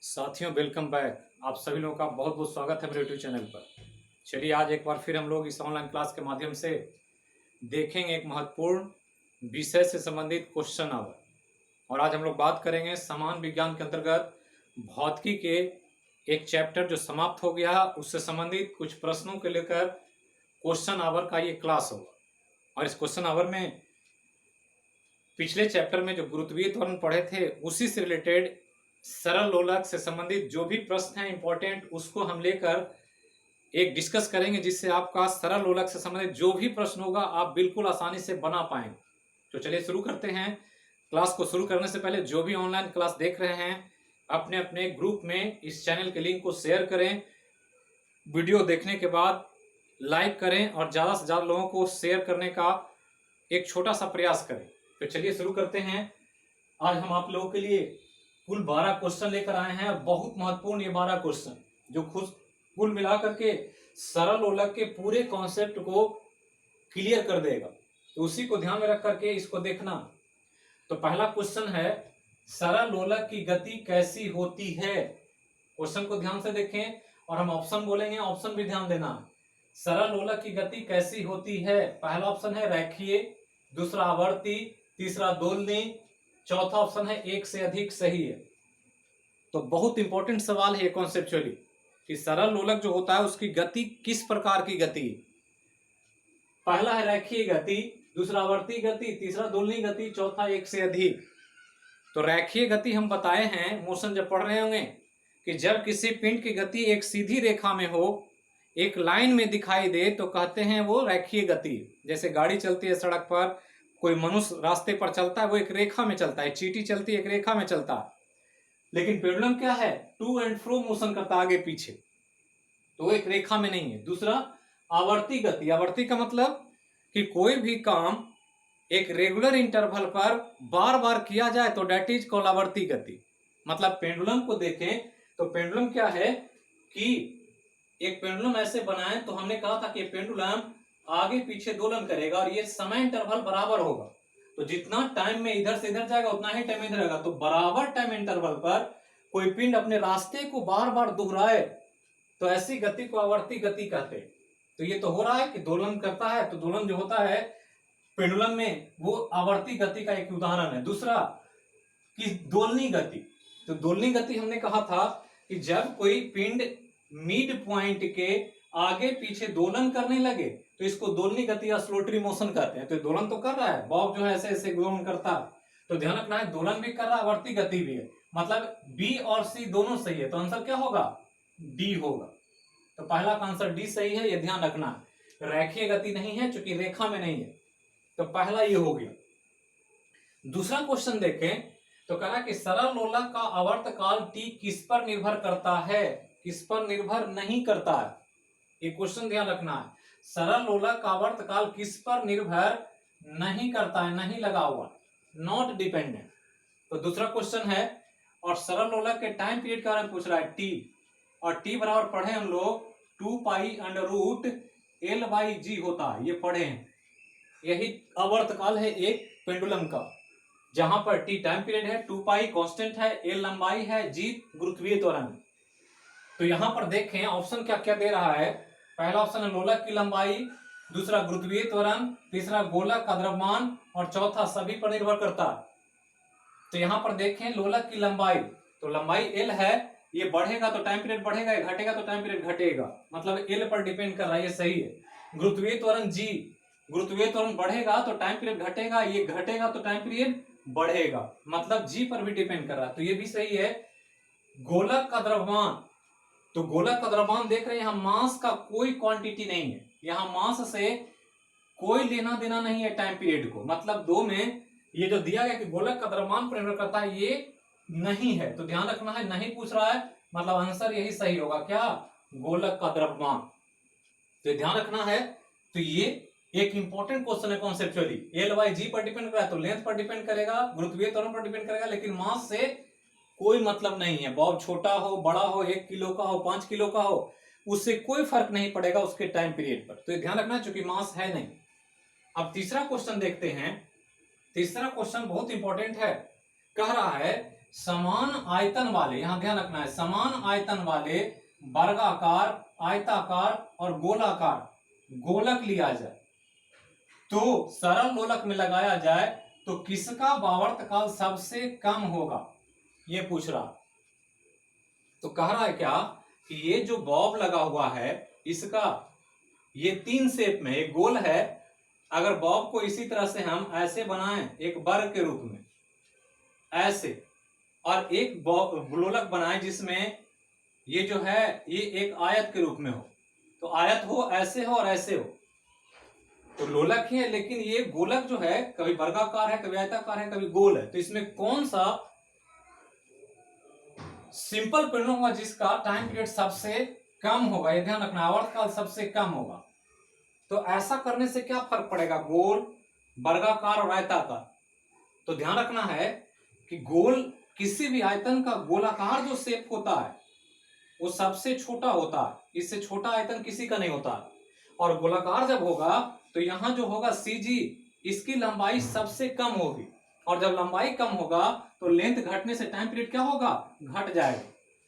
साथियों, welcome back. आप सभी लोगों का बहुत बहुत स्वागत है मेरे यूट्यूब चैनल पर। चलिए, आज एक बार फिर हम लोग इस ऑनलाइन क्लास के माध्यम से देखेंगे एक महत्वपूर्ण विषय से संबंधित क्वेश्चन आवर। और आज हम लोग बात करेंगे समान विज्ञान के अंतर्गत भौतिकी के एक चैप्टर जो समाप्त हो गया, उससे संबंधित कुछ प्रश्नों के लेकर क्वेश्चन आवर का ये क्लास होगा। और इस क्वेश्चन आवर में पिछले चैप्टर में जो गुरुत्वीय त्वरण पढ़े थे उसी से रिलेटेड सरल लोलक से संबंधित जो भी प्रश्न है इंपॉर्टेंट, उसको हम लेकर एक डिस्कस करेंगे, जिससे आपका सरल लोलक से संबंधित जो भी प्रश्न होगा आप बिल्कुल आसानी से बना पाएंगे। तो चलिए शुरू करते हैं। क्लास को शुरू करने से पहले जो भी ऑनलाइन क्लास देख रहे हैं अपने अपने ग्रुप में इस चैनल के लिंक को शेयर करें। वीडियो देखने के बाद लाइक करें और ज़्यादा से ज़्यादा लोगों को शेयर करने का एक छोटा सा प्रयास करें। तो चलिए शुरू करते हैं। आज हम आप लोगों के लिए कुल 12 क्वेश्चन लेकर आए हैं। बहुत महत्वपूर्ण ये 12 क्वेश्चन जो कुल मिलाकर के सरल लोलक के पूरे कॉन्सेप्ट को क्लियर कर देगा। तो उसी को ध्यान में रख करके इसको देखना। तो पहला क्वेश्चन है, सरल लोलक की गति कैसी होती है। क्वेश्चन को ध्यान से देखें और हम ऑप्शन बोलेंगे, ऑप्शन भी ध्यान देना। सरल लोलक की गति कैसी होती है। पहला ऑप्शन है रेखीय, दूसरा आवर्ती, तीसरा दोलनी, चौथा ऑप्शन है एक से अधिक सही है। तो बहुत इंपॉर्टेंट सवाल है कॉन्सेप्चुअली कि सरल लोलक जो होता है उसकी गति किस प्रकार की गति। पहला है रेखीय गति, दूसरा आवर्ती गति, तीसरा दोलनी गति, चौथा एक से अधिक। तो रेखीय गति हम बताए हैं, मोशन जब पढ़ रहे होंगे, कि जब किसी पिंड की गति एक सीधी रेखा में हो, एक लाइन में दिखाई दे, तो कहते हैं वो रेखीय गति। जैसे गाड़ी चलती है सड़क पर, कोई मनुष्य रास्ते पर चलता है, वो एक रेखा में चलता है। चींटी चलती है, एक रेखा में चलता है। लेकिन पेंडुलम क्या है, टू एंड फ्रो मोशन करता है, आगे पीछे, तो वो एक रेखा में नहीं है। दूसरा आवर्ती गति। आवर्ती का मतलब कि कोई भी काम एक रेगुलर इंटरवल पर बार बार किया जाए तो डेट इज कॉल्ड आवर्ती गति। मतलब पेंडुलम को देखें तो पेंडुलम क्या है कि एक पेंडुलम ऐसे बनाए, तो हमने कहा था कि पेंडुलम आगे पीछे दोलन करेगा और ये समय इंटरवल बराबर होगा। तो जितना टाइम में इधर से इधर जाएगा उतना ही टाइम इधर आएगा। तो बराबर टाइम इंटरवल पर कोई पिंड अपने रास्ते को बार बार दोहराए तो ऐसी गति को आवर्ती गति कहते हैं। तो ये तो हो रहा है कि दोलन करता है, तो दोलन जो होता है पेंडुलम में वो आवर्ती गति का एक उदाहरण है। दूसरा कि दोलनी गति। तो दोलनी गति हमने कहा था कि जब कोई पिंड मिड पॉइंट के आगे पीछे दोलन करने लगे तो इसको दोलनी गति या स्लोटरी मोशन कहते हैं। तो दोलन तो कर रहा है, बॉब जो है ऐसे ऐसे दोलन करता है, तो ध्यान रखना है दोलन भी कर रहा है, आवर्ती गति भी है। मतलब बी और सी दोनों सही है, तो आंसर क्या होगा, डी होगा। तो पहला का आंसर डी सही है, ये ध्यान रखना है। रेखीय गति नहीं है क्योंकि रेखा में नहीं है, तो पहला ये हो गया। दूसरा क्वेश्चन देखें तो कहा कि सरल लोलक का आवर्तकाल टी किस पर निर्भर करता है, किस पर निर्भर नहीं करता है। ये क्वेश्चन ध्यान रखना है। सरल लोलक का आवर्तकाल किस पर निर्भर नहीं करता है, नहीं लगा हुआ, नॉट डिपेंडेंट। तो दूसरा क्वेश्चन है, और सरल लोलक के टाइम पीरियड के बारे में पूछ रहा है, टी। और टी बराबर पढ़े हम लोग 2 pi under root L by G होता है, ये पढ़े हैं। यही आवर्तकाल है एक पेंडुलम का, जहां पर टी टाइम पीरियड है, 2 पाई कांस्टेंट है, एल लंबाई है, जी गुरुत्वीय त्वरण। तो यहां पर देखें ऑप्शन क्या क्या दे रहा है। पहला ऑप्शन है लोलक की लंबाई, दूसरा गुरुत्वीय त्वरण, तीसरा गोलक का द्रव्यमान और चौथा सभी पर निर्भर करता है। तो यहां पर देखें लोलक की लंबाई, तो लंबाई एल है, ये बढ़ेगा तो टाइम पीरियड बढ़ेगा, ये घटेगा तो टाइम पीरियड घटेगा, मतलब एल पर डिपेंड कर रहा है, ये सही है। गुरुत्वीय त्वरण जी, गुरुत्वीय त्वरण बढ़ेगा तो टाइम पीरियड घटेगा, ये घटेगा तो टाइम पीरियड बढ़ेगा, मतलब जी पर भी डिपेंड कर रहा है, तो ये भी सही है। गोलक का द्रव्यमान, तो गोलक का द्रव्यमान देख रहे हैं, यहाँ मास का कोई क्वांटिटी नहीं है, यहाँ मास से कोई लेना देना नहीं है टाइम पीरियड को। मतलब दो में ये जो दिया गया कि गोलक का द्रव्यमान पर निर्भर करता है, ये नहीं है, तो ध्यान रखना है, नहीं पूछ रहा है, मतलब आंसर यही सही होगा, क्या, गोलक का द्रव्यमान। तो ध्यान रखना है। तो ये एक इंपॉर्टेंट क्वेश्चन है कॉन्सेप्चुअली। एल बाई जी पर डिपेंड करेगा, तो लेंथ पर डिपेंड करेगा, गुरुत्वीय त्वरण पर डिपेंड करेगा, लेकिन मास से कोई मतलब नहीं है। बॉब छोटा हो, बड़ा हो, 1 किलो का हो, 5 किलो का हो, उससे कोई फर्क नहीं पड़ेगा उसके टाइम पीरियड पर। तो ये ध्यान रखना, चूंकि मास है नहीं। अब तीसरा क्वेश्चन देखते हैं। तीसरा क्वेश्चन बहुत इंपॉर्टेंट है। कह रहा है समान आयतन वाले, यहां ध्यान रखना है, समान आयतन वाले वर्गाकार, आयताकार और गोलाकार गोलक लिया जाए तो सरल लोलक में लगाया जाए तो किसका वावर्तकाल सबसे कम होगा, ये पूछ रहा। तो कह रहा है क्या कि ये जो बॉब लगा हुआ है इसका ये 3 शेप में, एक गोल है, अगर बॉब को इसी तरह से हम ऐसे बनाएं एक वर्ग के रूप में ऐसे, और एक बॉब लोलक बनाएं जिसमें ये जो है ये एक आयत के रूप में हो, तो आयत हो, ऐसे हो और ऐसे हो, तो लोलक ही है, लेकिन ये गोलक जो है कभी वर्गाकार है, कभी आयताकार है, कभी गोल है, तो इसमें कौन सा सिंपल पेंडुलम होगा जिसका टाइम पीरियड सबसे कम होगा, ये ध्यान रखना, आवर्तकाल सबसे कम होगा। तो ऐसा करने से क्या फर्क पड़ेगा, गोल, वर्गाकार और आयताकार। तो ध्यान रखना है कि गोल, किसी भी आयतन का गोलाकार जो शेप होता है वो सबसे छोटा होता है, इससे छोटा आयतन किसी का नहीं होता। और गोलाकार जब होगा तो यहां जो होगा CG, इसकी लंबाई सबसे कम होगी, और जब लंबाई कम होगा तो लेंथ घटने से टाइम पीरियड क्या होगा, घट जाएगा।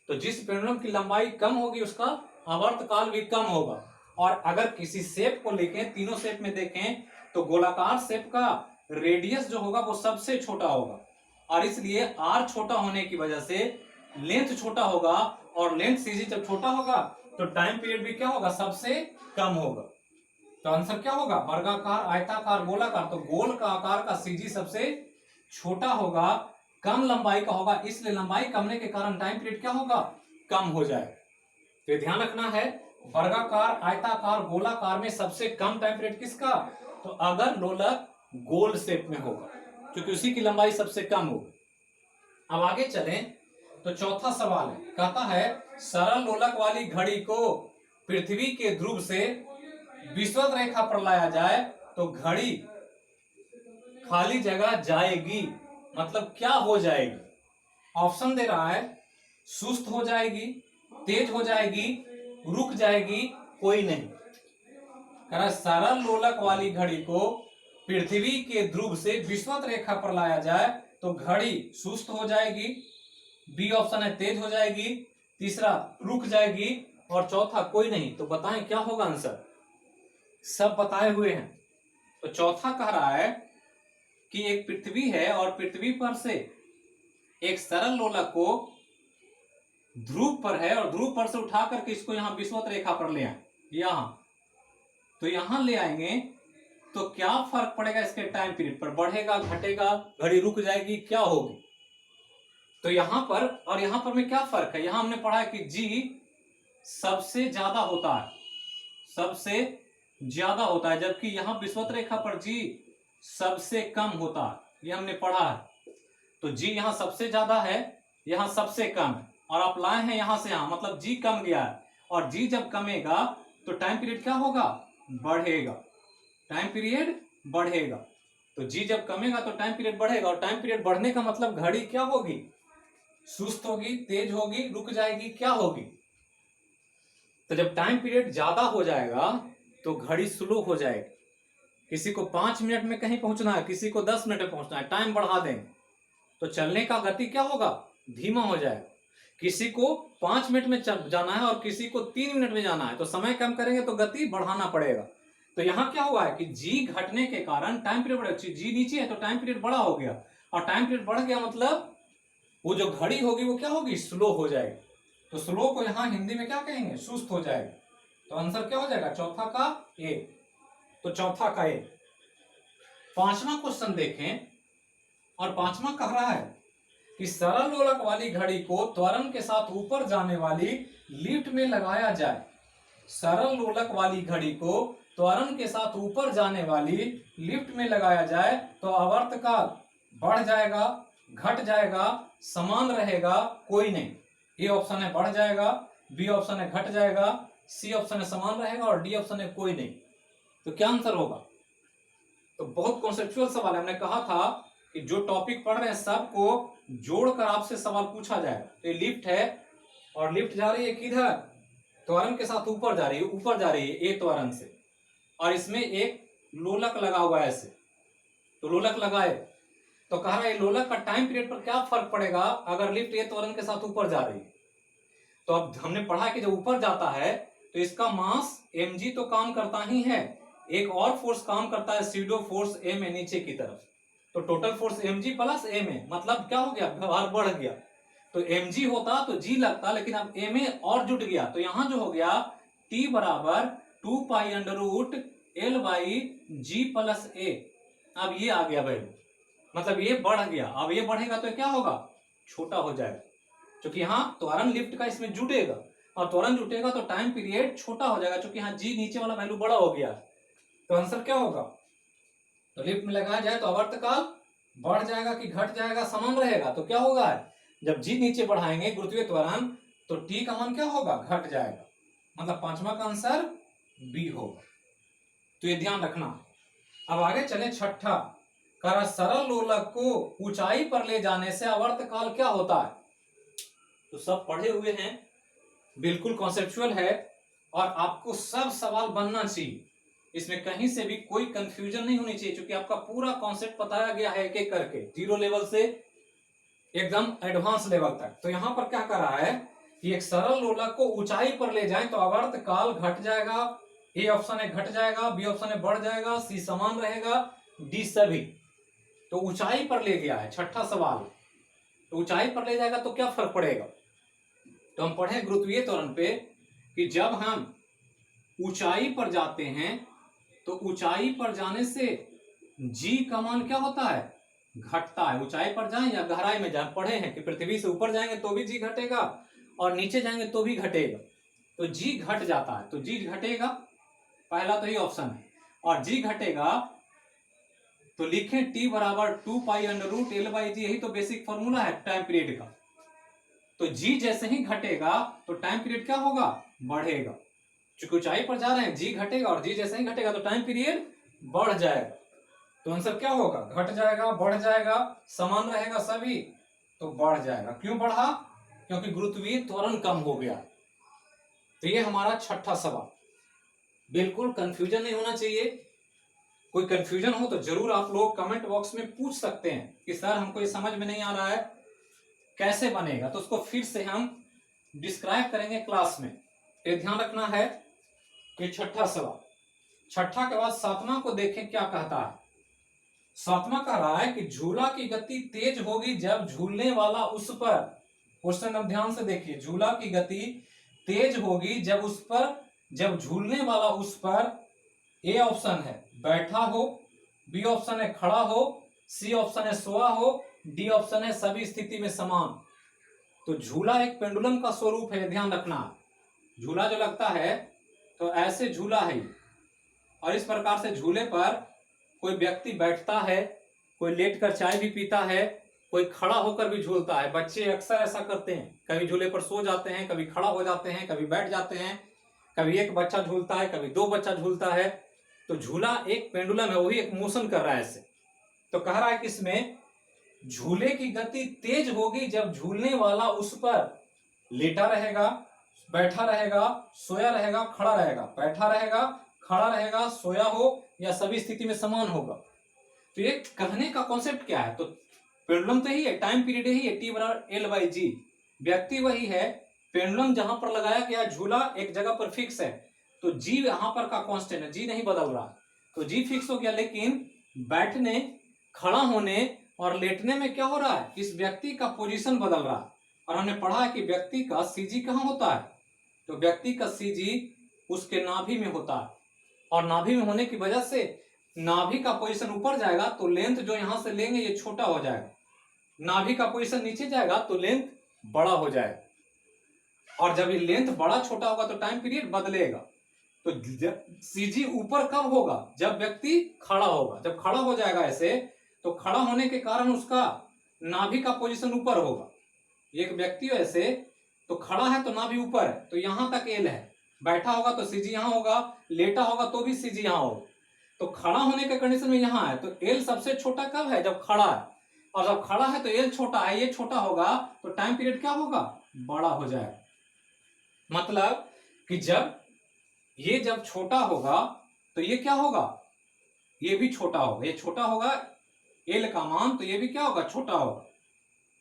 तो जिस पेंडुलम की लंबाई कम होगी उसका आवर्तकाल भी कम होगा। और अगर किसी शेप को लेके तीनों शेप में देखें तो गोलाकार शेप का रेडियस जो होगा वो सबसे छोटा होगा, और इसलिए R छोटा होने की वजह से लेंथ छोटा होगा, और लेंथ CG जब छोटा होगा तो टाइम पीरियड भी क्या होगा, सबसे कम होगा। तो आंसर क्या होगा, वर्गाकार, आयताकार, गोलाकार। तो गोल का आकार का CG सबसे छोटा होगा, कम लंबाई का होगा, इसलिए लंबाई कम होने के कारण टाइम पीरियड क्या होगा, कम हो जाएगा। तो ध्यान रखना है, वर्गाकार, आयताकार, गोलाकार में सबसे कम टाइम पीरियड किसका, तो अगर लोलक गोल शेप में होगा, क्योंकि उसी की लंबाई सबसे कम होगी। अब आगे चलें तो चौथा सवाल है, कहता है सरल लोलक वाली घड़ी को पृथ्वी के ध्रुव से विषुवत रेखा पर लाया जाए तो घड़ी खाली जगह जाएगी, मतलब क्या हो जाएगी। ऑप्शन दे रहा है, सुस्त हो जाएगी, तेज हो जाएगी, रुक जाएगी, कोई नहीं। कह रहा सरल लोलक वाली घड़ी को पृथ्वी के ध्रुव से विषुवत रेखा पर लाया जाए तो घड़ी सुस्त हो जाएगी, बी ऑप्शन है तेज हो जाएगी, तीसरा रुक जाएगी, और चौथा कोई नहीं। तो बताएं क्या होगा आंसर, सब बताए हुए हैं। तो चौथा कह रहा है कि एक पृथ्वी है और पृथ्वी पर से एक सरल लोलक को ध्रुव पर है, और ध्रुव पर से उठा करके इसको यहां विषुवत रेखा पर ले आए, यहां, तो यहां ले आएंगे तो क्या फर्क पड़ेगा इसके टाइम पीरियड पर, बढ़ेगा, घटेगा, घड़ी रुक जाएगी, क्या होगी। तो यहां पर और यहां पर में क्या फर्क है, यहां हमने पढ़ा है कि G सबसे ज्यादा होता है, सबसे ज्यादा होता है, जबकि यहां विषुवत रेखा पर G सबसे कम होता है, ये हमने पढ़ा है। तो G यहां सबसे ज्यादा है, यहां सबसे कम है, और आप लाए हैं यहां से यहां, मतलब G कम गया है, और G जब कमेगा तो टाइम पीरियड क्या होगा, बढ़ेगा, टाइम पीरियड बढ़ेगा। तो G जब कमेगा तो टाइम पीरियड बढ़ेगा, और टाइम पीरियड बढ़ने का मतलब घड़ी क्या होगी, सुस्त होगी, तेज होगी, रुक जाएगी, क्या होगी। तो जब टाइम पीरियड ज्यादा हो जाएगा तो घड़ी स्लो हो जाएगी, किसी को 5 मिनट में कहीं पहुंचना है, किसी को 10 मिनट में पहुंचना है, टाइम बढ़ा देंगे तो चलने का गति क्या होगा, धीमा हो जाएगा। किसी को 5 मिनट में जाना है और किसी को 3 मिनट में जाना है, तो समय कम करेंगे तो गति बढ़ाना पड़ेगा। तो यहां क्या हुआ है कि G घटने के कारण टाइम पीरियड बढ़ा, G नीचे है तो टाइम पीरियड बड़ा हो गया, और टाइम पीरियड बढ़ गया मतलब वो जो घड़ी होगी वो क्या होगी, स्लो हो जाएगी। तो स्लो को यहां हिंदी में क्या कहेंगे, सुस्त हो जाएगा। तो आंसर क्या हो जाएगा, चौथा का ए। तो चौथा का ए। पांचवा क्वेश्चन देखें, और पांचवा कह रहा है कि सरल लोलक वाली घड़ी को त्वरण के साथ ऊपर जाने वाली लिफ्ट में लगाया जाए। सरल लोलक वाली घड़ी को त्वरण के साथ ऊपर जाने वाली लिफ्ट में लगाया जाए तो आवर्तकाल बढ़ जाएगा, घट जाएगा, समान रहेगा, कोई नहीं। ए ऑप्शन है बढ़ जाएगा, बी ऑप्शन है घट जाएगा, सी ऑप्शन है समान रहेगा, और डी ऑप्शन है कोई नहीं। तो क्या आंसर होगा। तो बहुत कॉन्सेप्चुअल सवाल है, हमने कहा था कि जो टॉपिक पढ़ रहे हैं सबको जोड़कर आपसे सवाल पूछा जाएगा। तो ये लिफ्ट है और लिफ्ट जा रही है किधर, त्वरण के साथ ऊपर जा रही है, ऊपर जा रही है ए त्वरण से, और इसमें एक लोलक लगा हुआ है ऐसे। तो लोलक लगाए तो कह रहा है लोलक का टाइम पीरियड पर क्या फर्क पड़ेगा अगर लिफ्ट ए त्वरण के साथ ऊपर जा रही है। तो अब हमने पढ़ा कि जब ऊपर जाता है तो इसका मास mg तो काम करता ही है, एक और फोर्स काम करता है सीडो फोर्स m है नीचे की तरफ। तो total force mg plus m है, मतलब क्या हो गया, भार बढ़ गया। तो mg होता तो g लगता, लेकिन अब ma और जुट गया, तो यहां जो हो गया t बराबर 2 pi under root L by G plus A. अब ये आ गया वैल्यू, मतलब ये बढ़ गया। अब ये बढ़ेगा तो क्या होगा, छोटा हो जाएगा, क्योंकि यहाँ त्वरण लिफ्ट का इसमें जुटेगा, और त्वरण जुटेगा तो टाइम पीरियड छोटा हो जाएगा, क्योंकि यहाँ जी नीचे वाला वैल्यू बड़ा हो गया। तो आंसर क्या होगा, तो लिफ्ट में लगाया जाए तो आवर्तकाल बढ़ जाएगा कि घट जाएगा, समान रहेगा। तो क्या होगा, जब जी नीचे बढ़ाएंगे गुरुत्वीय त्वरण तो टी का मान क्या होगा, घट जाएगा। मतलब पांचवा का आंसर बी होगा, तो ये ध्यान रखना। अब आगे चले छठा, कर सरल लोलक को ऊंचाई पर ले जाने से आवर्तकाल क्या होता है। तो सब पढ़े हुए हैं, बिल्कुल कॉन्सेप्चुअल है, और आपको सब सवाल बनना चाहिए, इसमें कहीं से भी कोई कंफ्यूजन नहीं होनी चाहिए, क्योंकि आपका पूरा कॉन्सेप्ट बताया गया है एक एक करके, जीरो लेवल से एकदम एडवांस लेवल तक। तो यहां पर क्या कर रहा है कि एक सरल लोलक को ऊंचाई पर ले जाएं तो आवर्तकाल घट जाएगा। ए ऑप्शन है घट जाएगा, बी ऑप्शन है बढ़ जाएगा, सी समान रहेगा, डी सभी। तो ऊंचाई पर ले गया है, छठा सवाल। तो ऊंचाई पर ले जाएगा तो क्या फर्क पड़ेगा, तो हम पढ़े गुरुत्वीय त्वरण पे कि जब हम ऊंचाई पर जाते हैं तो ऊंचाई पर जाने से जी का मान क्या होता है, घटता है। ऊंचाई पर जाएं या गहराई में जाएं, पढ़े हैं कि पृथ्वी से ऊपर जाएंगे तो भी जी घटेगा और नीचे जाएंगे तो भी घटेगा। तो जी घट जाता है, तो जी घटेगा, पहला तो ये ऑप्शन है। और जी घटेगा तो लिखें टी बराबर 2 pi under root L by G, यही तो बेसिक फॉर्मूला है टाइम पीरियड का। तो जी जैसे ही घटेगा तो टाइम पीरियड क्या होगा, बढ़ेगा। चूंकि ऊंचाई पर जा रहे हैं जी घटेगा, और जी जैसे ही घटेगा तो टाइम पीरियड बढ़ जाएगा। तो आंसर क्या होगा, घट जाएगा, बढ़ जाएगा, समान रहेगा सभी, तो बढ़ जाएगा। क्यों बढ़ा, क्योंकि गुरुत्वीय त्वरण कम हो गया। तो ये हमारा छठा सवाल, बिल्कुल कंफ्यूजन नहीं होना चाहिए। कोई कंफ्यूजन हो तो जरूर आप लोग कमेंट बॉक्स में पूछ सकते हैं कि सर हमको ये समझ में नहीं आ रहा है, कैसे बनेगा, तो उसको फिर से हम डिस्क्राइब करेंगे क्लास में। ये ध्यान रखना है। ये छठा सवाल। छठा के बाद सातवां को देखें क्या कहता है। सातवां कह रहा है कि झूला की गति तेज होगी जब झूलने वाला उस पर, क्वेश्चन अब ध्यान से देखिए, झूला की गति तेज होगी जब उस पर, जब झूलने वाला उस पर ए ऑप्शन है बैठा हो, बी ऑप्शन है खड़ा हो, सी ऑप्शन है सोया हो, डी ऑप्शन है सभी स्थिति में समान। तो झूला एक पेंडुलम का स्वरूप है, ध्यान रखना। झूला जो लगता है तो ऐसे झूला है, और इस प्रकार से झूले पर कोई व्यक्ति बैठता है, कोई लेटकर चाय भी पीता है, कोई खड़ा होकर भी झूलता है। बच्चे अक्सर ऐसा करते हैं, कभी झूले पर सो जाते हैं, कभी खड़ा हो जाते हैं, कभी बैठ जाते हैं, कभी एक बच्चा झूलता है, कभी दो बच्चा झूलता है। तो झूला एक पेंडुलम है, वही एक मोशन कर रहा है ऐसे। तो कह रहा है कि इसमें झूले की गति तेज होगी जब झूलने वाला उस पर लेटा रहेगा, बैठा रहेगा, सोया रहेगा, खड़ा रहेगा, बैठा रहेगा, खड़ा रहेगा, सोया हो या सभी स्थिति में समान होगा। तो ये कहने का कॉन्सेप्ट क्या है, तो पेंडुलम तो ही है, टाइम पीरियड ही है, टी बराबर एल बाई जी, व्यक्ति वही है, पेंडुलम जहां पर लगाया गया झूला एक जगह पर फिक्स है, तो जी यहां पर का कांस्टेंट है, जी नहीं बदल रहा, तो जी फिक्स हो गया। लेकिन बैठने, खड़ा होने और लेटने में क्या हो रहा है, इस व्यक्ति का पोजीशन बदल रहा है। और हमने पढ़ा है कि व्यक्ति का सीजी कहां होता है, तो व्यक्ति का सीजी उसके नाभि में होता है, और नाभि में होने की वजह से नाभि का पोजीशन ऊपर जाएगा तो लेंथ जो यहां से लेंगे ये छोटा हो जाएगा, नाभि का पोजीशन नीचे जाएगा तो लेंथ बड़ा हो जाएगा, और जब ये लेंथ बड़ा छोटा होगा तो टाइम पीरियड बदलेगा। तो सीजी ऊपर कब होगा, जब व्यक्ति खड़ा होगा, जब खड़ा हो जाएगा ऐसे, तो खड़ा होने के कारण उसका नाभि का पोजीशन ऊपर होगा। एक व्यक्ति ऐसे तो खड़ा है तो नाभि ऊपर है, तो यहां तक एल है, बैठा होगा तो सीजी यहां होगा, लेटा होगा तो भी सीजी यहां होगा। तो खड़ा होने के कंडीशन में यहां है, तो एल सबसे छोटा कब है, जब खड़ा है, और जब खड़ा है तो एल छोटा है, ये छोटा होगा, तो टाइम पीरियड क्या होगा, बड़ा हो जाएगा। मतलब कि जब ये जब छोटा होगा तो ये क्या होगा, ये भी छोटा होगा, ये छोटा होगा, एल का मान, तो ये भी क्या होगा, छोटा होगा।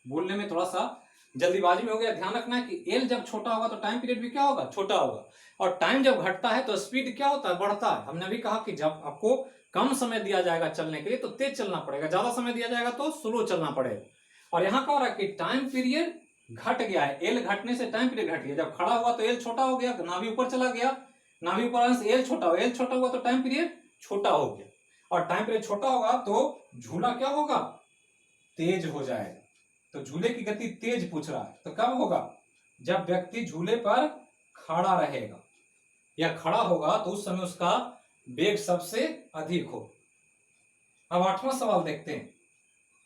बोलने में थोड़ा सा जल्दीबाजी में हो गया, ध्यान रखना है कि एल जब छोटा होगा तो टाइम पीरियड भी क्या होगा, छोटा होगा। और टाइम जब घटता है तो स्पीड क्या होता है, बढ़ता है। हमने भी कहा कि जब आपको कम समय दिया जाएगा चलने के लिए तो तेज चलना पड़ेगा, ज्यादा समय दिया जाएगा तो स्लो चलना पड़ेगा। और यहाँ क्या हो रहा है कि टाइम पीरियड घट गया है, एल घटने से टाइम पीरियड घट गया। जब खड़ा हुआ तो एल छोटा हो गया, नाभि ऊपर चला गया, नाभि ऊपर आने से एल छोटा हुआ, एल छोटा हुआ तो टाइम पीरियड छोटा हो गया। और टाइम पीरियड छोटा होगा तो झूला क्या होगा, तेज हो जाएगा। तो झूले की गति तेज पूछ रहा है, तो कब होगा, जब व्यक्ति झूले पर खड़ा रहेगा या खड़ा होगा तो उस समय उसका वेग सबसे अधिक हो। अब 8वां सवाल देखते हैं।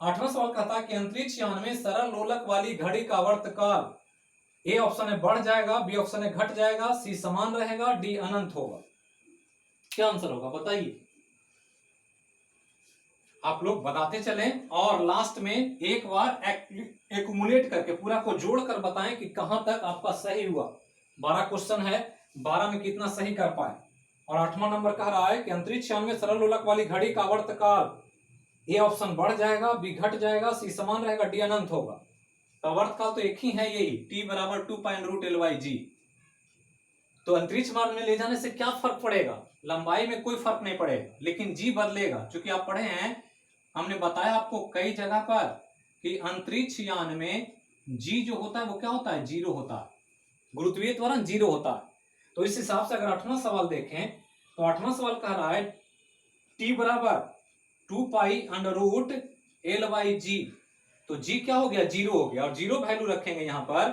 8वां सवाल कहता है कि अंतरिक्ष यान में सरल लोलक वाली घड़ी का आवर्तकाल, ए ऑप्शन है बढ़ जाएगा, बी ऑप्शन है घट जाएगा, सी समान रहेगा, डी अनंत होगा। क्या आंसर होगा बताइए। आप लोग बताते चलें और लास्ट में एक बार एक्यूमुलेट करके पूरा को जोड़कर बताएं कि कहां तक आपका सही हुआ। 12 क्वेश्चन है, 12 में कितना सही कर पाए। और 8वां नंबर कह रहा है कि अंतरिक्ष यान में सरल लोलक वाली घड़ी का आवर्तकाल, ए ऑप्शन बढ़ जाएगा, बी घट जाएगा, सी समान रहेगा, डी अनंत होगा। तो आवर्तकाल तो एक ही है, यही टी बराबर 2π√L/g। तो अंतरिक्ष मार्ग में ले जाने से क्या फर्क पड़ेगा, लंबाई में कोई फर्क नहीं पड़ेगा, लेकिन जी बदलेगा। क्योंकि आप पढ़े हैं, हमने बताया आपको कई जगह पर कि अंतरिक्ष यान में जी जो होता है वो क्या होता है, जीरो होता है, गुरुत्वीय त्वरण जीरो होता है। तो इस हिसाब से अगर 8वां सवाल देखें तो 8वां सवाल कह रहा है टी बराबर 2π√L/g। तो जी क्या हो गया, जीरो हो गया, और जीरो वैल्यू रखेंगे यहां पर,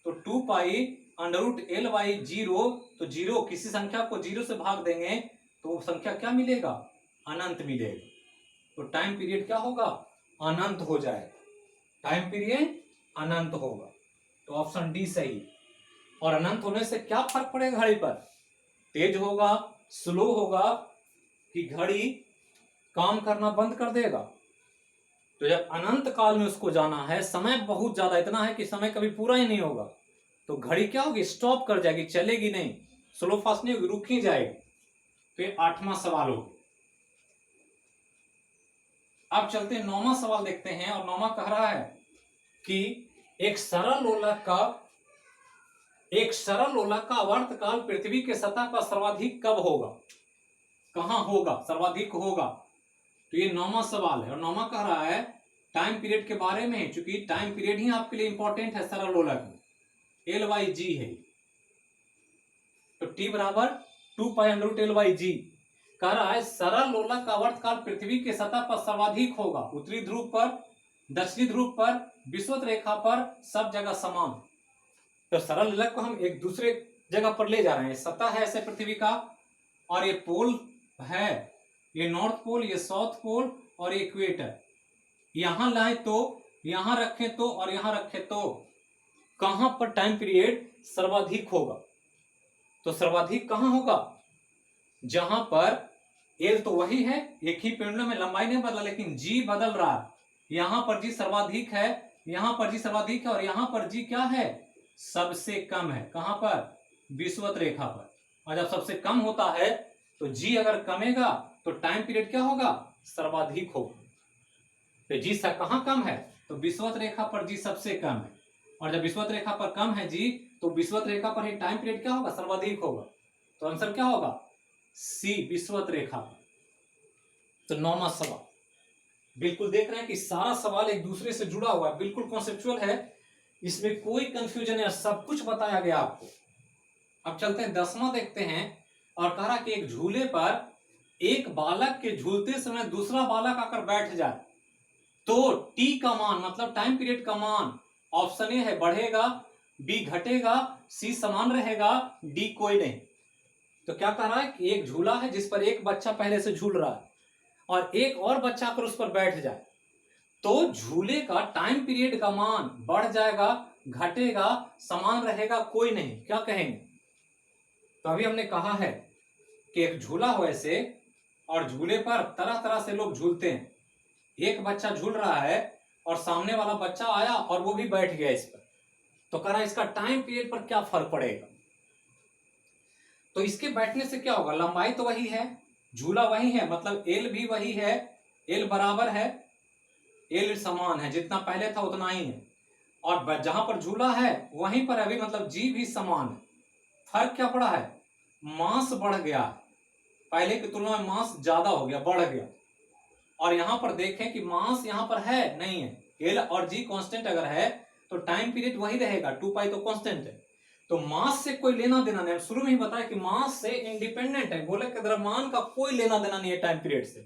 तो 2π√L/0, तो जीरो किसी संख्या को जीरो से भाग देंगे तो संख्या क्या मिलेगा, अनंत मिलेगा। तो टाइम पीरियड क्या होगा, अनंत हो जाएगा, टाइम पीरियड अनंत होगा। तो ऑप्शन डी सही। और अनंत होने से क्या फर्क पड़ेगा घड़ी पर, तेज होगा, स्लो होगा, कि घड़ी काम करना बंद कर देगा। तो जब अनंत काल में उसको जाना है, समय बहुत ज्यादा इतना है कि समय कभी पूरा ही नहीं होगा, तो घड़ी क्या होगी, स्टॉप कर जाएगी, चलेगी नहीं, स्लो फास्ट नहीं होगी, रुक ही जाएगी। तो ये 8वां सवाल होगा। अब चलते हैं 9वां सवाल देखते हैं। और 9वां कह रहा है कि एक सरल लोलक का आवर्तकाल पृथ्वी के सतह पर सर्वाधिक कब होगा, कहां होगा, सर्वाधिक होगा। तो ये 9वां सवाल है। और 9वां कह रहा है टाइम पीरियड के बारे में, क्योंकि टाइम पीरियड ही आपके लिए इंपॉर्टेंट है सरल लोलक में, L/g है। तो टी बराबर 2π√L/g कह रहा है सरल लोलक का आवर्तकाल पृथ्वी के सतह पर सर्वाधिक होगा, उत्तरी ध्रुव पर, दक्षिणी ध्रुव पर, विषुवत रेखा पर, सब जगह समान। तो सरल लोलक को हम एक दूसरे जगह पर ले जा रहे हैं, सतह है ऐसे पृथ्वी का, और ये पोल है, ये नॉर्थ पोल, ये साउथ पोल, और ये इक्वेटर। यहां लाए तो, यहां रखें तो, और यहां रखें तो कहां पर टाइम पीरियड सर्वाधिक होगा। तो सर्वाधिक कहां होगा, जहां पर एल तो वही है, एक ही पेंडुलम में लंबाई नहीं बदला, लेकिन जी बदल रहा है। यहां पर जी सर्वाधिक है, यहां पर जी सर्वाधिक है, और यहां पर जी क्या है, सबसे कम है। कहां पर, विषुवत रेखा पर। और जब सबसे कम होता है तो जी अगर कमेगा तो टाइम पीरियड क्या होगा, सर्वाधिक होगा। तो जी कहां कम है, तो विषुवत रेखा पर जी सबसे कम है। और जब विषुवत रेखा पर कम है जी, तो विषुवत रेखा पर ही टाइम पीरियड क्या होगा, सर्वाधिक होगा। तो आंसर क्या होगा, सी, विषुवत रेखा पर। तो 9वां सवाल बिल्कुल देख रहे हैं कि सारा सवाल एक दूसरे से जुड़ा हुआ है, बिल्कुल कॉन्सेप्चुअल है, इसमें कोई कंफ्यूजन है, सब कुछ बताया गया आपको। अब चलते हैं 10वां देखते हैं। और कह रहा कि एक झूले पर एक बालक के झूलते समय दूसरा बालक आकर बैठ जाए तो टी का मान, मतलब टाइम पीरियड का मान, ऑप्शन ए है बढ़ेगा, बी घटेगा, सी समान रहेगा, डी कोई नहीं। तो क्या कह रहा है कि एक झूला है जिस पर एक बच्चा पहले से झूल रहा है और एक और बच्चा आकर उस पर बैठ जाए, तो झूले का टाइम पीरियड का मान बढ़ जाएगा, घटेगा, समान रहेगा, कोई नहीं, क्या कहेंगे। तो अभी हमने कहा है कि एक झूला हो ऐसे, और झूले पर तरह तरह से लोग झूलते हैं। एक बच्चा झूल रहा है और सामने वाला बच्चा आया और वो भी बैठ गया इस पर, तो कह रहा है इसका टाइम पीरियड पर क्या फर्क पड़ेगा। तो इसके बैठने से क्या होगा, लंबाई तो वही है, झूला वही है, मतलब एल भी वही है, एल बराबर है, एल समान है, जितना पहले था उतना ही है, और जहां पर झूला है वहीं पर अभी मतलब जी भी समान है। फर्क क्या पड़ा है, मास बढ़ गया, पहले की तुलना में मास ज्यादा हो गया, बढ़ गया। और यहां पर देखें कि मास यहां पर है नहीं है, एल और जी कांस्टेंट अगर है तो टाइम पीरियड वही रहेगा, 2 पाई तो कांस्टेंट है, तो मास से कोई लेना देना नहीं। शुरू में ही बताया कि मास से इंडिपेंडेंट है, गोलक के द्रव्यमान का कोई लेना देना नहीं है टाइम पीरियड से।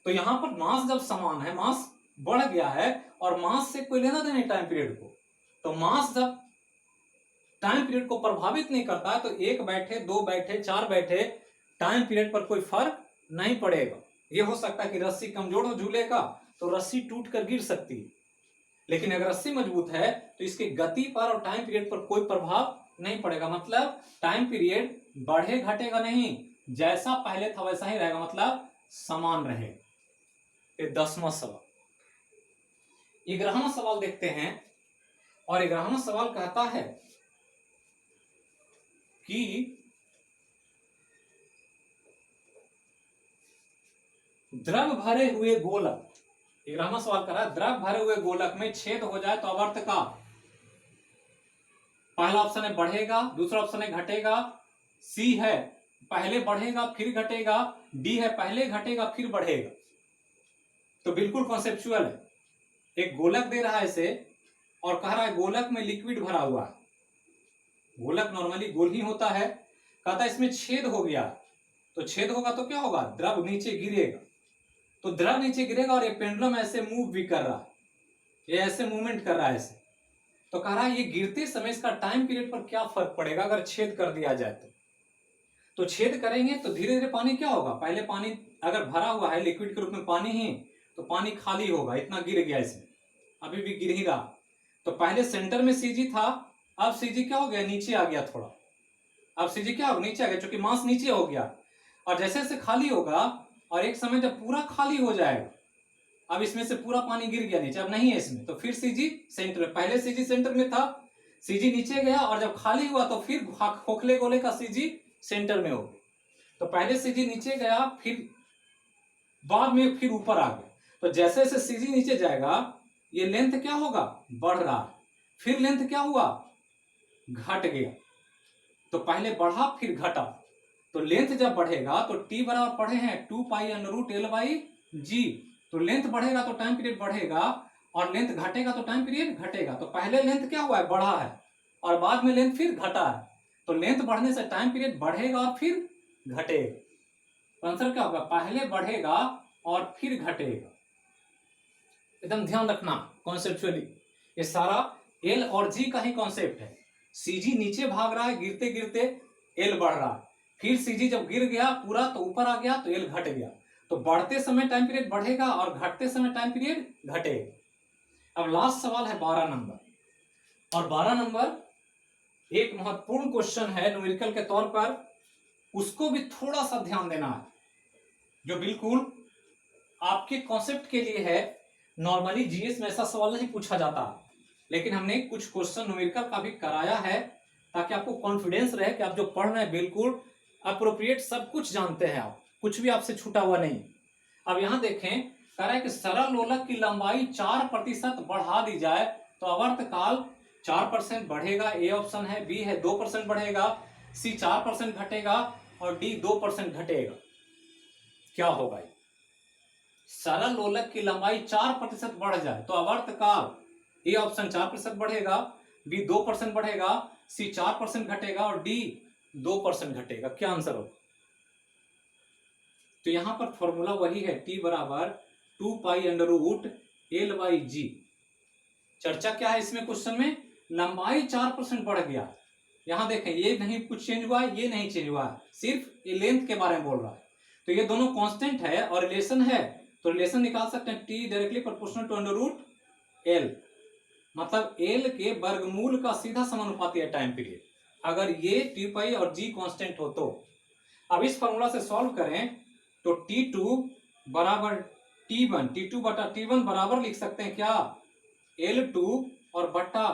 तो यहां पर मास जब समान है, मास बढ़ गया है और मास से कोई लेना देना नहीं टाइम पीरियड को, तो मास जब टाइम पीरियड को प्रभावित नहीं करता है तो एक बैठे, दो बैठे, चार बैठे, टाइम पीरियड पर कोई फर्क नहीं पड़ेगा। ये हो सकता है कि रस्सी कमजोर हो झूले का तो रस्सी टूट कर गिर सकती है, लेकिन अगर रस्सी मजबूत है तो इसकी गति पर और टाइम पीरियड पर कोई प्रभाव नहीं पड़ेगा। मतलब टाइम पीरियड बढ़े घटेगा नहीं, जैसा पहले था वैसा ही रहेगा, मतलब समान रहेगा। ये 10वां सवाल। 11वां सवाल देखते हैं, और 11वां सवाल कहता है कि द्रव भरे हुए गोलक, 11वां सवाल कर रहा है, द्रव भरे हुए गोलक में छेद हो जाए तो आवर्त का, पहला ऑप्शन है बढ़ेगा, दूसरा ऑप्शन है घटेगा, सी है पहले बढ़ेगा फिर घटेगा, डी है पहले घटेगा फिर बढ़ेगा। तो बिल्कुल कॉन्सेप्चुअल है, एक गोलक दे रहा है इसे और कह रहा है गोलक में लिक्विड भरा हुआ है, गोलक नॉर्मली गोल ही होता है, कहता है इसमें छेद हो गया, तो छेद होगा तो क्या होगा, द्रव नीचे गिरेगा, तो द्रव नीचे गिरेगा और ये पेंडुलम ऐसे मूव भी कर रहा है, ये ऐसे मूवमेंट कर रहा है ऐसे, तो कह रहा है ये गिरते समय इसका टाइम पीरियड पर क्या फर्क पड़ेगा अगर छेद कर दिया जाए तो छेद करेंगे तो धीरे धीरे पानी क्या होगा, पहले पानी अगर भरा हुआ है लिक्विड के रूप में पानी ही, तो पानी खाली होगा, इतना गिर गया इसमें, अभी भी गिर ही रहा, तो पहले सेंटर में सीजी था, अब सीजी क्या हो गया, नीचे आ गया थोड़ा, अब सीजी क्या होगा, नीचे आ गया, क्योंकि मास नीचे हो गया, और जैसे जैसे खाली होगा और एक समय जब पूरा खाली हो जाएगा, अब इसमें से पूरा पानी गिर गया नीचे, अब नहीं है इसमें, तो फिर सीजी सेंटर में, पहले सीजी सेंटर में था, सीजी नीचे गया और जब खाली हुआ तो फिर खोखले गोले का सीजी सेंटर में हो गया, तो पहले सीजी नीचे गया फिर बाद में फिर ऊपर आ गया, तो जैसे जैसे सीजी नीचे जाएगा ये लेंथ क्या होगा, बढ़ रहा है, फिर लेंथ क्या हुआ, घट गया, तो पहले बढ़ा फिर घटा, तो लेंथ जब बढ़ेगा तो टी बराबर पढ़े हैं 2 पाई अंडर रूट L/G, तो लेंथ बढ़ेगा तो टाइम पीरियड बढ़ेगा और लेंथ घटेगा तो टाइम पीरियड घटेगा, तो पहले लेंथ क्या हुआ है, बढ़ा है, और बाद में लेंथ फिर घटा है, तो लेंथ बढ़ने से टाइम पीरियड बढ़ेगा और फिर घटेगा, तो आंसर क्या होगा, पहले बढ़ेगा और फिर घटेगा। एकदम ध्यान रखना कॉन्सेप्चुअली, ये सारा एल और जी का ही कॉन्सेप्ट है, सीजी नीचे भाग रहा है गिरते गिरते, एल बढ़ रहा है, फिर सीजी जब गिर गया पूरा तो ऊपर आ गया तो एल घट गया, तो बढ़ते समय टाइम पीरियड बढ़ेगा और घटते समय टाइम पीरियड घटेगा। अब लास्ट सवाल है 12 नंबर, और 12 नंबर एक महत्वपूर्ण क्वेश्चन है न्यूमेरिकल के तौर पर, उसको भी थोड़ा सा ध्यान देना है, जो बिल्कुल आपके कॉन्सेप्ट के लिए है। नॉर्मली जीएस में ऐसा सवाल नहीं पूछा जाता, लेकिन हमने कुछ क्वेश्चन न्यूमेरिकल का भी कराया है ताकि आपको कॉन्फिडेंस रहे कि आप जो पढ़ रहे हैं बिल्कुल अप्रोप्रिएट सब कुछ जानते हैं, आप कुछ भी आपसे छूटा हुआ नहीं। अब यहां देखें, कह रहा है कि सरल लोलक की लंबाई 4% बढ़ा दी जाए तो आवर्त काल 4% बढ़ेगा, ए ऑप्शन है, बी है 2% बढ़ेगा, सी 4% घटेगा और डी 2% घटेगा। क्या होगा, सरल लोलक की लंबाई 4% बढ़ जाए तो आवर्त काल, ए ऑप्शन 4% बढ़ेगा, बी 2% बढ़ेगा, सी 4% घटेगा और डी 2% घटेगा, क्या आंसर होगा। तो यहां पर फॉर्मूला वही है, टी बराबर 2 पाई अंडर रूट L/G। चर्चा क्या है इसमें क्वेश्चन में, लंबाई 4% बढ़ गया, यहां देखें ये नहीं कुछ चेंज हुआ, ये नहीं चेंज हुआ, सिर्फ ये लेंथ के बारे में बोल रहा है, तो ये दोनों कांस्टेंट है और रिलेशन है, तो रिलेशन निकाल सकते हैं, T directly proportional to under root L, मतलब L के वर्गमूल का सीधा समानुपाती है टाइम पीरियड, अगर ये टी पाई और जी कांस्टेंट हो तो। अब इस फॉर्मूला से सॉल्व करें तो T2 बराबर T1, T2 बटा T1 बराबर लिख सकते हैं क्या, L2 और बटा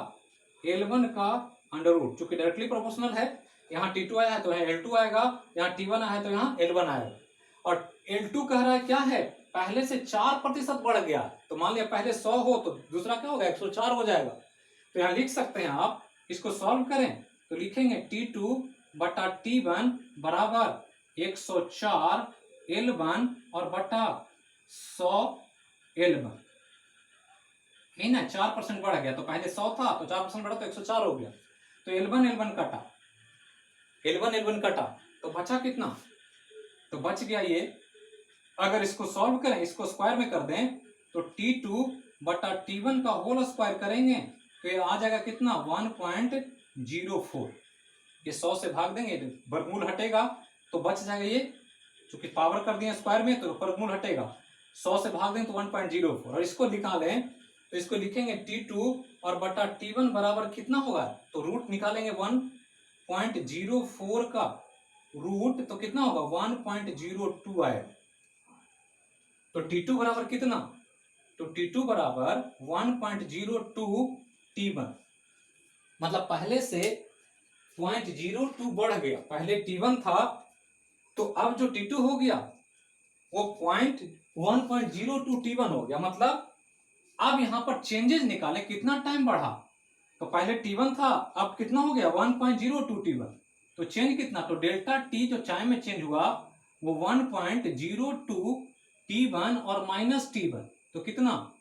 L1 का अंडर रूट, चूंकि डायरेक्टली प्रोपोर्शनल है, यहाँ T2 आया है तो यहाँ L2 आएगा, यहाँ T1 आया है तो यहाँ L1 आएगा, और L2 कह रहा है क्या है, पहले से 4% बढ़ गया, तो मान लिया पहले 100 हो तो दूसरा क्या होगा 104 हो जाएगा। तो यहाँ लिख सकते हैं आप, इसको सॉल्व करें तो लिखेंगे T2 बटा T1 बराबर 104 L1 और बटा 100 L1। यही ना, 4% बढ़ गया, तो पहले 100 था तो 4% बढ़ा तो 104 हो गया। तो L1 L1 कटा, L1 L1 कटा, तो बचा कितना, तो बच गया ये। अगर इसको सॉल्व करें, इसको स्क्वायर में कर दें तो T2 बटा T1 का होल स्क्वायर करेंगे तो ये आ जाएगा कितना 1.04। ये 100 से भाग देंगे तो वर्गमूल हटेगा तो बच जाएगा ये, चूंकि पावर कर दिए स्क्वायर में तो वर्गमूल हटेगा। 100 से भाग दें तो 1.04, और इसको निकालें तो इसको लिखेंगे T2 और बटा T1 बराबर कितना होगा, तो रूट निकालेंगे 1.04 का रूट तो कितना होगा 1.02 आएगा। तो T2 बराबर कितना, तो T2 बराबर 1.02 T1, मतलब पहले से 0.02 बढ़ गया। पहले T1 था तो अब जो T2 हो गया वो 1.02 T1 हो गया। मतलब अब यहां पर चेंजेस निकाले, कितना टाइम बढ़ा, तो पहले T1 था अब कितना हो गया 1.02 T1, तो चेंज कितना, तो डेल्टा T जो टाइम में चेंज हुआ वो 1.02 T1 और माइनस T1, तो कितना,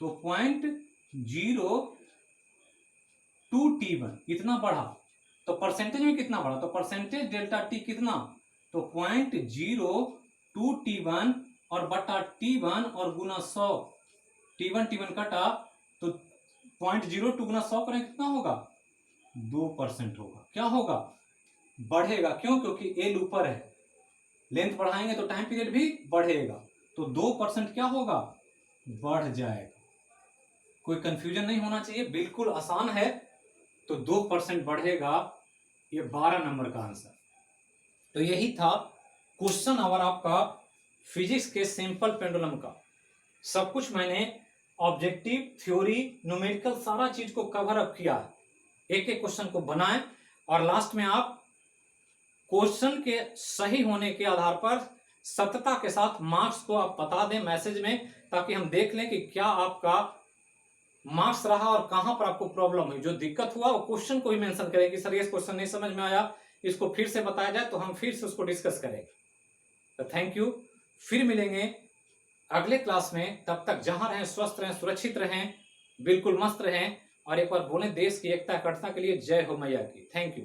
तो 0.02 T1 इतना बढ़ा। तो परसेंटेज में कितना बढ़ा, तो परसेंटेज डेल्टा T कितना, तो 0.02 T1 और बटा T1 और गुना 100, T1 कटा तो 0.02 गुना 100 करें कितना होगा 2% होगा। क्या होगा, बढ़ेगा, क्यों, क्योंकि एल ऊपर है, लेंथ बढ़ाएंगे तो टाइम पीरियड भी बढ़ेगा, तो 2% क्या होगा, बढ़ जाएगा। कोई कंफ्यूजन नहीं होना चाहिए, बिल्कुल आसान है। तो 2% बढ़ेगा, ये 12 नंबर का आंसर। तो यही था क्वेश्चन आवर आपका फिजिक्स के सिंपल पेंडुलम का। सब कुछ मैंने ऑब्जेक्टिव, थ्योरी, न्यूमेरिकल सारा चीज को कवर अप किया है। एक एक क्वेश्चन को बनाएं और लास्ट में आप क्वेश्चन के सही होने के आधार पर सत्यता के साथ मार्क्स को आप बता दें मैसेज में, ताकि हम देख लें कि क्या आपका मार्क्स रहा और कहां पर आपको प्रॉब्लम हुई। जो दिक्कत हुआ वो क्वेश्चन को ही मेंशन करें कि सर ये क्वेश्चन नहीं समझ में आया, इसको फिर से बताया जाए, तो हम फिर से उसको डिस्कस करेंगे। तो थैंक यू, फिर मिलेंगे अगले क्लास में। तब तक जहां रहें स्वस्थ रहें, सुरक्षित रहें, बिल्कुल मस्त रहें, और एक बार बोलें देश की एकता अखंडता के लिए जय हो मैया की। Thank you.